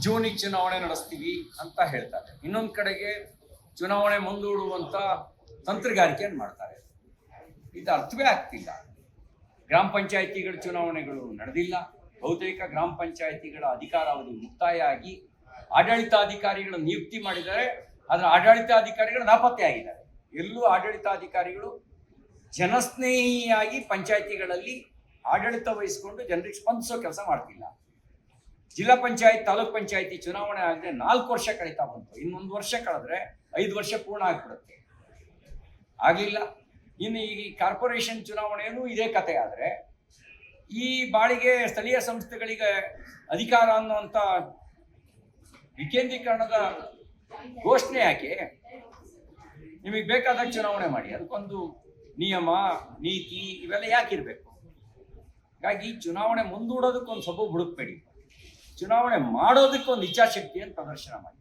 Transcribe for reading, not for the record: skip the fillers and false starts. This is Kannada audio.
ಜೂನಿಗೆ ಚುನಾವಣೆ ನಡೆಸ್ತೀವಿ ಅಂತ ಹೇಳ್ತಾರೆ. ಇನ್ನೊಂದು ಕಡೆಗೆ ಚುನಾವಣೆ ಮುಂದೂಡುವಂತ ತಂತ್ರಗಾರಿಕೆಯನ್ನು ಮಾಡ್ತಾರೆ. ಇದು ಅರ್ಥವೇ ಆಗ್ತಿಲ್ಲ. ಗ್ರಾಮ ಪಂಚಾಯಿತಿಗಳ ಚುನಾವಣೆಗಳು ನಡೆದಿಲ್ಲ. ಬಹುತೇಕ ಗ್ರಾಮ ಪಂಚಾಯಿತಿಗಳ ಅಧಿಕಾರಾವಧಿ ಮುಕ್ತಾಯ ಆಗಿ ಆಡಳಿತಾಧಿಕಾರಿಗಳ ನಿಯುಕ್ತಿ ಮಾಡಿದ್ದಾರೆ. ಅದರ ಆಡಳಿತಾಧಿಕಾರಿಗಳು ನಾಪತ್ತೆ ಆಗಿದ್ದಾರೆ. ಎಲ್ಲೂ ಆಡಳಿತಾಧಿಕಾರಿಗಳು ಜನಸ್ನೇಹಿಯಾಗಿ ಪಂಚಾಯಿತಿಗಳಲ್ಲಿ ಆಡಳಿತ ವಹಿಸಿಕೊಂಡು ಜನರಿಗೆ ಸ್ಪಂದಿಸೋ ಕೆಲಸ ಮಾಡ್ತಿಲ್ಲ. ಜಿಲ್ಲಾ ಪಂಚಾಯತ್, ತಾಲೂಕ್ ಪಂಚಾಯತಿ ಚುನಾವಣೆ ಆಗದೆ 4 ವರ್ಷ ಕಳೀತಾ ಬಂತು. ಇನ್ನೊಂದು ವರ್ಷ ಕಳೆದ್ರೆ 5 ವರ್ಷ ಪೂರ್ಣ ಆಗ್ಬಿಡುತ್ತೆ. ಆಗಲಿಲ್ಲ. ಇನ್ನು ಈ ಕಾರ್ಪೊರೇಷನ್ ಚುನಾವಣೆಯೂ ಇದೇ ಕತೆ. ಆದರೆ ಈ ಬಾಳಿಗೆ ಸ್ಥಳೀಯ ಸಂಸ್ಥೆಗಳಿಗೆ ಅಧಿಕಾರ ಅನ್ನುವಂಥ ವಿಕೇಂದ್ರೀಕರಣದ ಘೋಷಣೆ ಯಾಕೆ? ನಿಮಗೆ ಬೇಕಾದಾಗ ಚುನಾವಣೆ ಮಾಡಿ, ಅದಕ್ಕೊಂದು ನಿಯಮ ನೀತಿ ಇವೆಲ್ಲ ಯಾಕಿರಬೇಕು? ಹಾಗಾಗಿ ಚುನಾವಣೆ ಮುಂದೂಡೋದಕ್ಕೊಂದು ಸಬೂಬು ಹುಡುಕ್ಬೇಡಿ, ಚುನಾವಣೆ ಮಾಡೋದಕ್ಕೊಂದು ಇಚ್ಛಾಶಕ್ತಿಯನ್ನು ಪ್ರದರ್ಶನ ಮಾಡಿ.